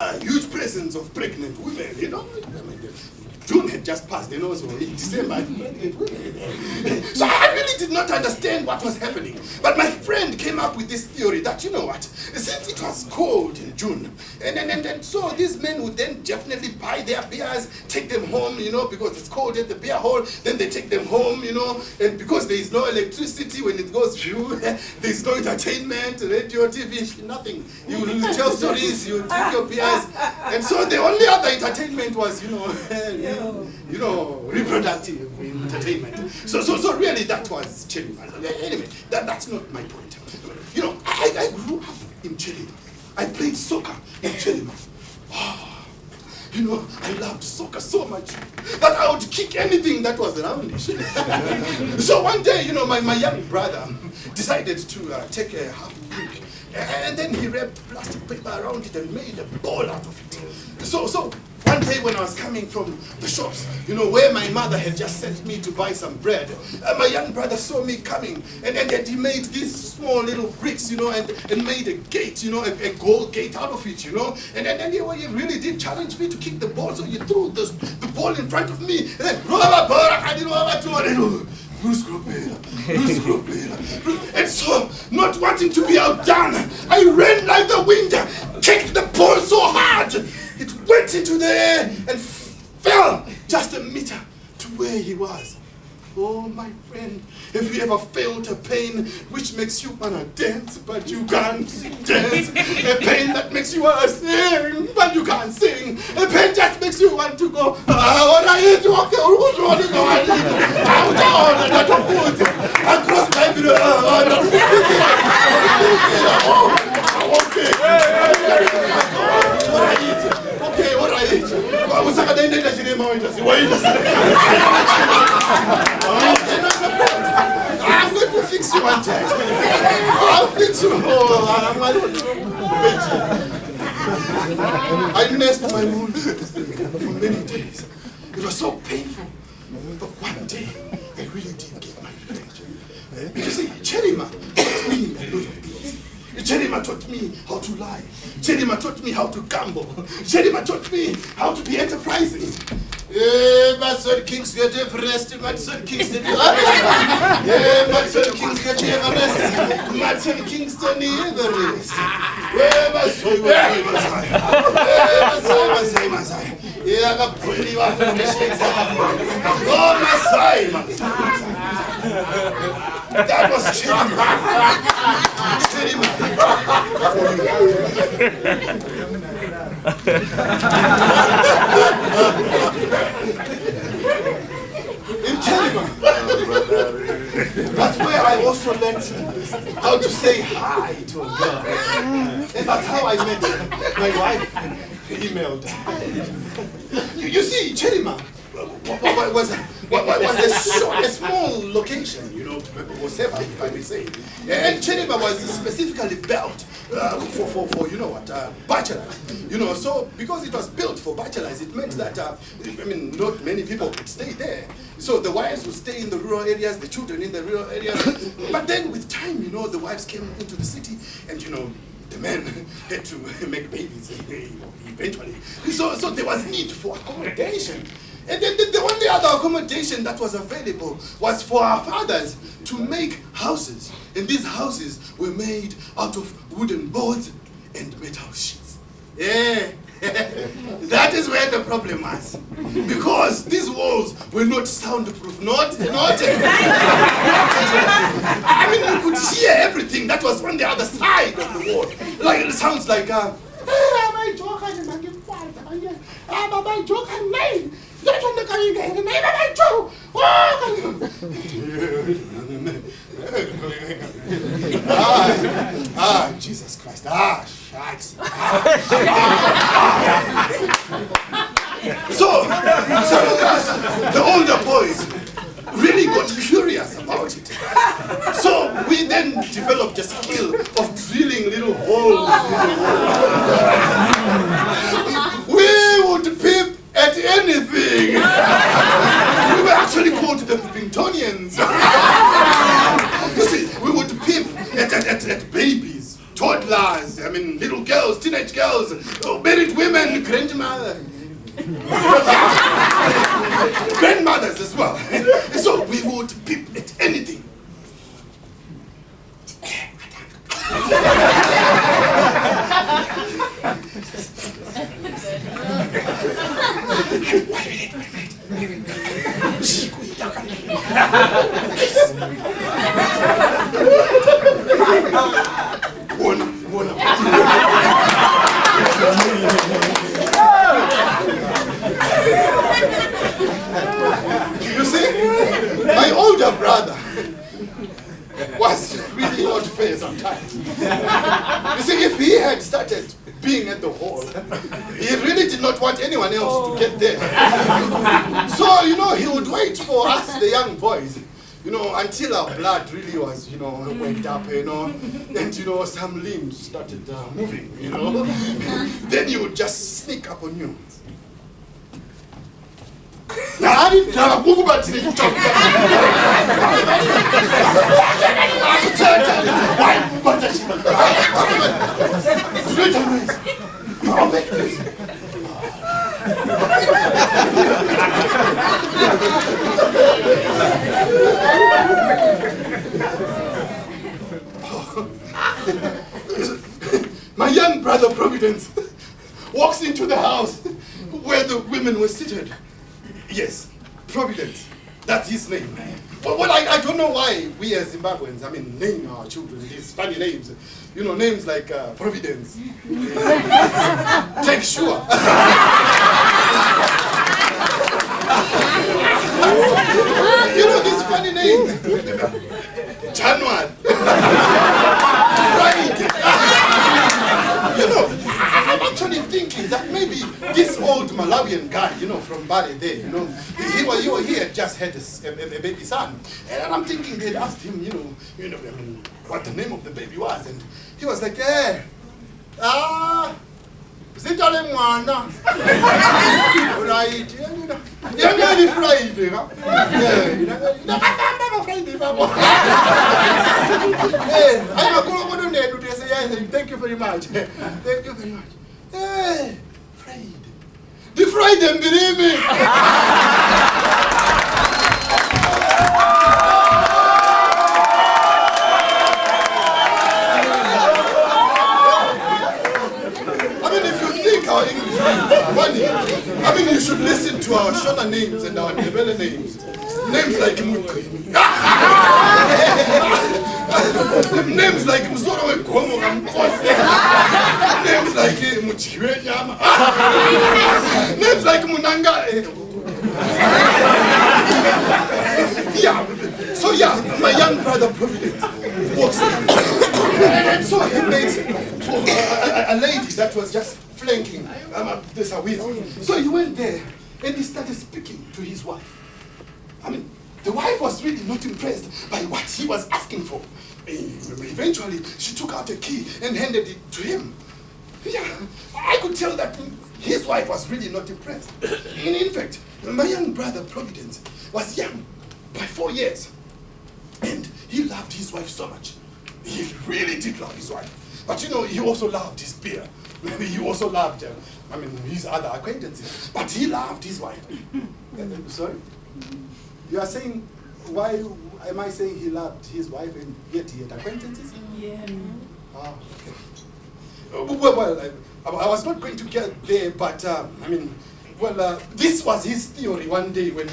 a huge presence of pregnant women, you know. June had just passed, you know, so in December, pregnant women. So I really did not understand what was happening. But my friend came up with this theory that, you know what, since it was cold in June, and so these men would then definitely buy their beers, take them home, you know, because it's cold at the beer hall, then they take them home, you know, and because there is no electricity when it goes through, there is no entertainment, radio, TV, nothing. You will tell stories, you drink your beers, and so the only other entertainment was, you know, reproductive entertainment. So really that was Chile. Anyway, that's not my point. You know, I grew up in Chile. I played soccer in Chile. You know, I loved soccer so much that I would kick anything that was around it. So one day, you know, my young brother decided to take a half brick, and then he wrapped plastic paper around it and made a ball out of it. So one day when I was coming from the shops, you know, where my mother had just sent me to buy some bread, my young brother saw me coming, and then he made these small little bricks, you know, and made a gate, you know, a gold gate out of it, you know, and then he really did challenge me to kick the ball, so he threw the ball in front of me, and then, and so, not wanting to be outdone, I ran like the wind, kicked the ball so hard, it went into the air and fell just a meter to where he was. Oh, my friend, if you ever felt a pain which makes you wanna dance, but you can't dance, a pain that makes you wanna sing, but you can't sing, a pain just makes you want to go, what are you doing? Across my okay, what I eat? I'm going to fix you one time. I'll fix you. I nursed my wound for many days. It was so painful. But one day, I really did get my revenge. You see, Cherima taught me a lot of things. Cherima taught me how to lie. Cherima taught me how to gamble. Cherima taught me how to be enterprising. Matson Kings get Everest, Matson Kings get Everest. Matson Kings get Everest. Matson Kingston Everest. That was in Cherima. That's where I also learned how to say hi to a girl. And that's how I met my wife, emailed. You see, Cherima was a small location, you know, whatever, if I may say. And Cherima was specifically built for you know what, bachelors. You know, so because it was built for bachelors, it meant that, I mean, not many people could stay there. So the wives would stay in the rural areas, the children in the rural areas. But then with time, you know, the wives came into the city, and, you know, the men had to make babies eventually. So there was need for accommodation. And then the only other accommodation that was available was for our fathers to make houses. And these houses were made out of wooden boards and metal sheets. Yeah, that is where the problem was. Because these walls were not soundproof, not. I mean, you could hear everything that was on the other side of the wall. Like, it sounds like, Jesus Christ. Shucks. So the older boys really got curious about it. So we then developed a skill of drilling little holes. We would peep at anything. We were actually called the Pippingtonians. You see, we would peep at babies, toddlers, I mean, little girls, teenage girls, married women, grandmother. Grandmothers as well. So we would peep at anything. You see, my older brother was really not fair sometimes. You see, if he had started being at the hall, he really did not want anyone else to get there. So, he would wait for us, the young boys, until our blood really was, waked up, and, some limbs started moving, Then he would just sneak up on you. My young brother Providence walks into the house where the women were seated. Yes, Providence. That's his name. Well, I don't know why we as Zimbabweans, name our children these funny names. Names like Providence. Take sure. These funny names. January. Friday. I'm actually thinking that maybe this old Malawian guy, from Bali there, he had just had a baby son. And I'm thinking they'd asked him, what the name of the baby was. And he was like, Zitale mwana. Right. You're Friday. Thank you very much. Thank you very much. Hey, Friday. The Friday, believe me. If you think our English is funny, you should listen to our Shona names and our Ndebele names. Names like Mukri. Names like Mzoro Wekomo Kamkose. Names like Muchiwe Nyama. Names like Munanga. So my young brother Providence walks in. And so he made a lady that was just flanking this away. So he went there and he started speaking to his wife. The wife was really not impressed by what he was asking for. Eventually, she took out a key and handed it to him. I could tell that his wife was really not impressed. In fact, my young brother Providence was young by 4 years. And he loved his wife so much. He really did love his wife. But he also loved his beer. He also loved his other acquaintances. But he loved his wife. Sorry? You are saying, why am I saying he loved his wife and yet he had acquaintances? Yeah. Okay. Well, I was not going to get there, but this was his theory one day when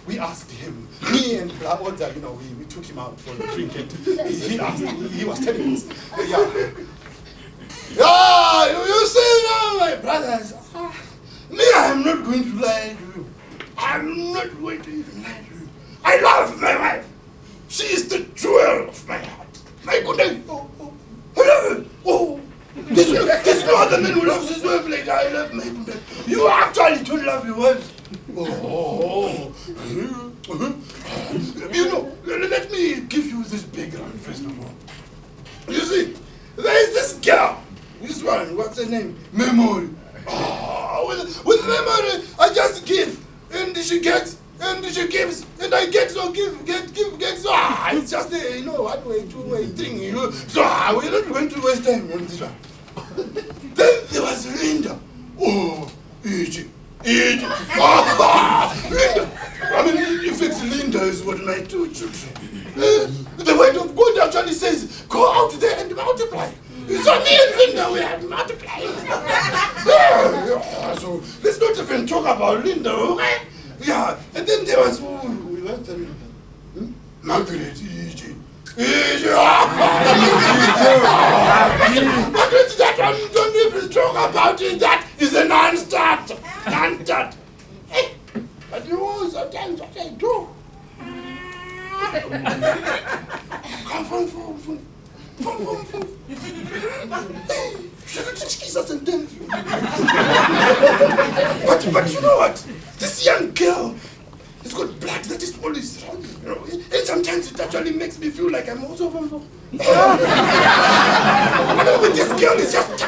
we asked him. Me and Blaboda, we took him out for a drink and he was telling us, you see now, my brothers, me, I'm not going to lie to you. I'm not going to even lie to you. I love my wife. She is the jewel of my heart. My goodness. There's no other man who loves his wife like I love my wife. You actually don't love your wife. Let me give you this background first of all. You see, there is this girl. This one, what's her name? Memory. With memory, I just give. And she gets, and she gives, and I get, so give, get. So it's just a, one-way, two-way thing, So we're not going to waste time on this one. Then there was Linda. Oh, Eugene. I mean, if it's Linda is what my two children. The word of God actually says, go out there and multiply. So me and Linda, we are multiplying. So let's not even talk about Linda, okay? Yeah, and then there was, we went and Margaret, Eugene. Margaret, that one, don't even talk about it. That is a non-start. Non-start. But you know, sometimes what I do. Come from. But you know what? This young girl has got blood that is always running, you know. And sometimes it actually makes me feel like I'm also from. I know, but this girl is just.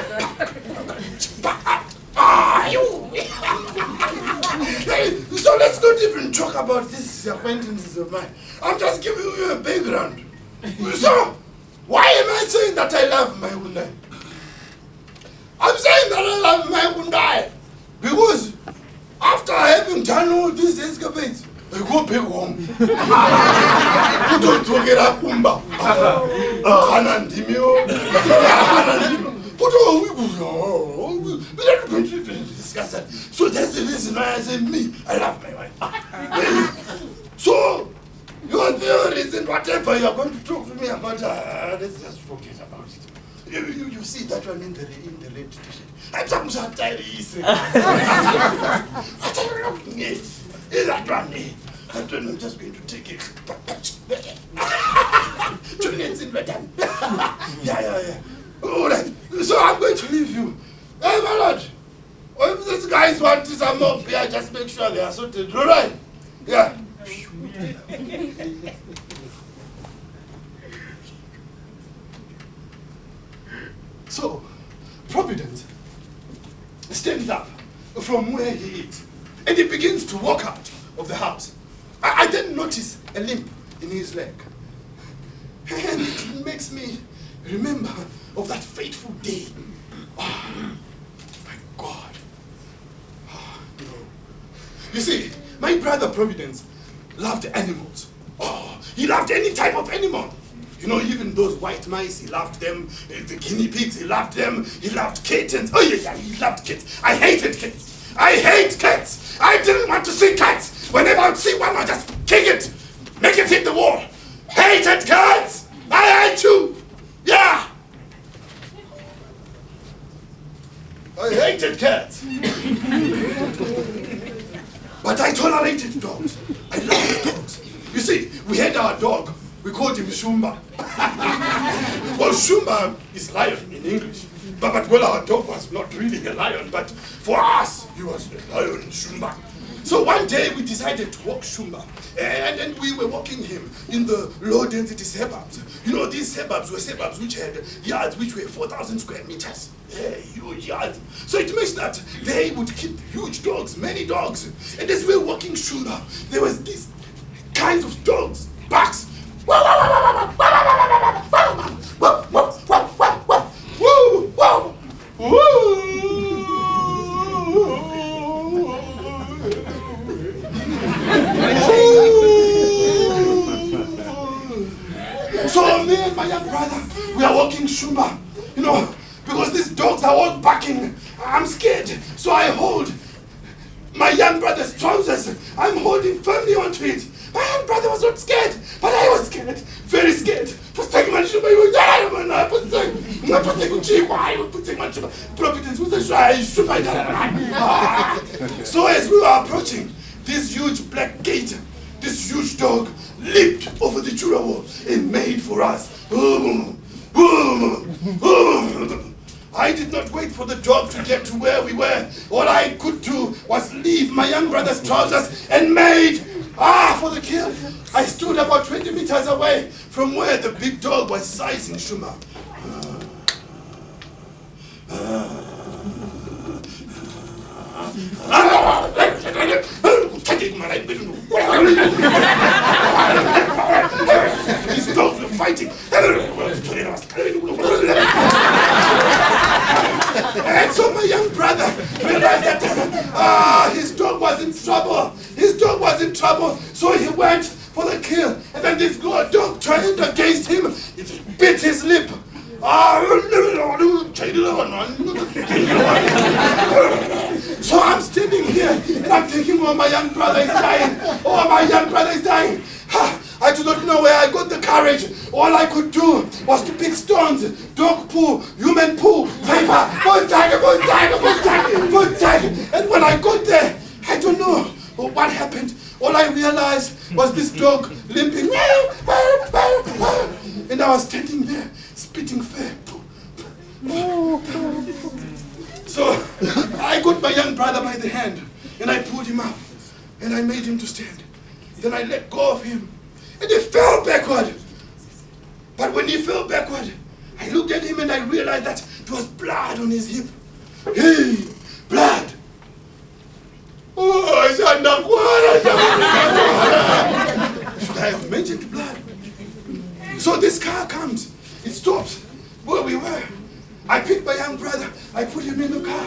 So let's not even talk about these acquaintances of mine. I'm just giving you a background. So, why am I saying that I love my Hyundai? I'm saying that I love my Hyundai because after having done all these escapades, I go back home. Put on get up, Umba. Discuss that. So that's the reason why I say me, I love my wife. So, your theories and whatever you're going to talk to me about, let's just forget about it. You see that one in the red t-shirt. I'm so tired. What are you looking at? Is that one? I'm just going to take it. 2 minutes in bedtime. Yeah. All right. So I'm going to leave you. Hey, my lord. If these guys want some more beer, just make sure they are sorted. All right? Yeah. So, Providence stands up from where he is, and he begins to walk out of the house. I then notice a limp in his leg. And it makes me remember of that fateful day. Oh, my God. Oh, no. You see, my brother Providence loved animals. Oh, he loved any type of animal. You know, even those white mice, he loved them. The guinea pigs, he loved them. He loved kittens. Oh, yeah, he loved kids. I hated kids. I hate cats. I didn't want to see cats. Whenever I would see one, I'd just kick it. Make it hit the wall. Hated cats. I hate you. Yeah. I hated cats. But I tolerated dogs. I loved dogs. You see, we had our dog. We called him Shumba. Well, Shumba is lion in English. But well, our dog was not really a lion, but for us, he was a lion, Shumba. So one day we decided to walk Shumba, and then we were walking him in the low-density suburbs. You know, these suburbs were suburbs which had yards which were 4,000 square meters. Yeah, huge yards. So it means that they would keep huge dogs, many dogs. And as we were walking Shumba, there was these kinds of dogs, barks. So me and my young brother, we are walking Shumba, you know, because these dogs are all barking. I'm scared, so I hold my young brother's trousers. I'm holding firmly onto it. My young brother was not scared, but I was scared, very scared. Providence So as we were approaching this huge black gate, this huge dog leaped over the Jura wall and made for us. I did not wait for the dog to get to where we were. All I could do was leave my young brother's trousers and made for the kill. I stood about 20 meters away from where the big dog was sizing Shumba. These dogs were fighting. And so my young brother realized that his dog was in trouble. His dog was in trouble. So he went for the kill. And then this dog turned against him. It bit his lip. So I'm standing here and I'm thinking, oh, my young brother is dying. Oh, my young brother is dying. I do not know where I got the courage. All I could do was to pick stones, dog poo, human poo, paper, and when I got there, I don't know what happened. All I realized was this dog limping, and I was standing there spitting fire. So I got my young brother by the hand and I pulled him up and I made him to stand. Then I let go of him and he fell backward. But when he fell backward, I looked at him and I realized that there was blood on his hip. Hey, blood! Oh, should I have mentioned blood? So this car comes, it stops where we were. I picked my young brother, I put him in the car.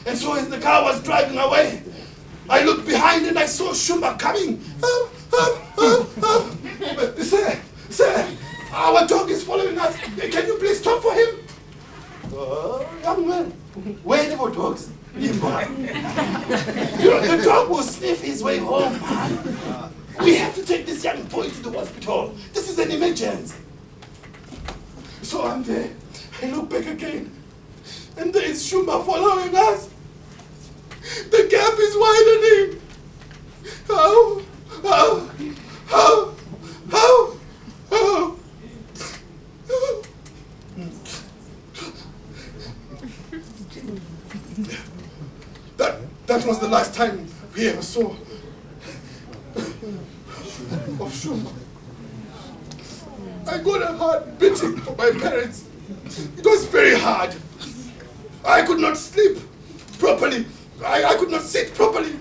And so as the car was driving away, I looked behind and I saw Shumba coming. Sir, our dog is following us. Can you please stop for him? Young man, where are our dogs? You know, the dog will sniff his way home. We have to take this young boy to the hospital. This is an emergency. So I'm there. I look back again. And there is Shumba following us. The gap is widening. How? That was the last time we ever saw of Shumba. I got a hard beating from my parents. It was very hard. I could not sleep properly. I could not sit properly.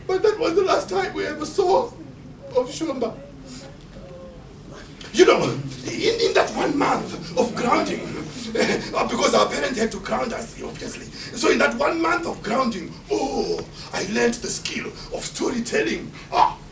But that was the last time we ever saw of Shumba. You know, in that 1 month of grounding, because our parents had to ground us, obviously. So in that 1 month of grounding, I learned the skill of storytelling.